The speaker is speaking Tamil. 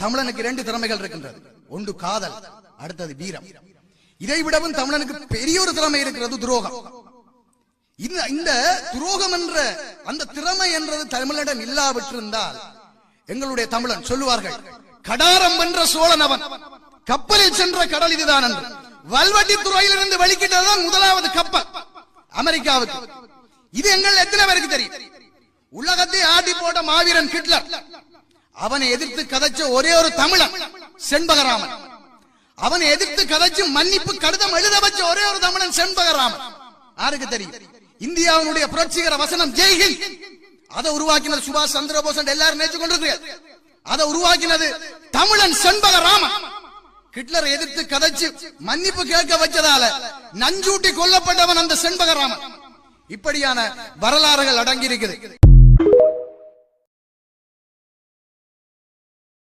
தமிழனுக்கு 2 திறமைகள் இருக்கின்றது. ஒன்று காதல், அடுத்தது வீரம். இதை விடவும் தமிழனுக்கு பெரிய ஒரு திறமை இருக்கிறது, துரோகம். இந்த துரோகம் என்ற அந்த திறமை என்றது தமிழனிடம் இல்லாவிட்டிருந்தால் எங்களுடைய தமிழன் சொல்லுவார்கள், கடாரம் வென்ற சோழன் அவன், கப்பலில் சென்ற கடல் இதுதான் என்று. வல்வட்டி துறையிலிருந்து வெளிக்கிட்டதுதான் முதலாவது கப்பல் அமெரிக்காவுக்கு. இது எங்கள் எத்தனை பேருக்கு தெரியும்? உலகத்தை ஆட்டி போட்ட மாவீரன் ஹிட்லர், அவனை எதிர்த்து கதைச்ச ஒரே ஒரு தமிழன் செண்பகராமன். அவனை எதிர்த்து கதைச்சு மன்னிப்பு கடிதம் எழுத வச்ச ஒரே ஒரு தமிழன் செண்பகராமன். யாருக்கு தெரியும்? இந்தியாவுடைய புரட்சிகர வசனம் ஜெய்ஹிந்த். அதை உருவாக்கினது சுபாஷ் சந்திர போஸ் எல்லாரும் நினைச்சு கொண்டிருக்கிறார். அதை உருவாக்கினது தமிழன் செண்பகராமன். ஹிட்லரை எதிர்த்து கதைச்சு மன்னிப்பு கேட்க வச்சதால நஞ்சூட்டி கொல்லப்பட்டவன் அந்த செண்பகராமன். இப்படியான வரலாறுகள் அடங்கி இருக்குது.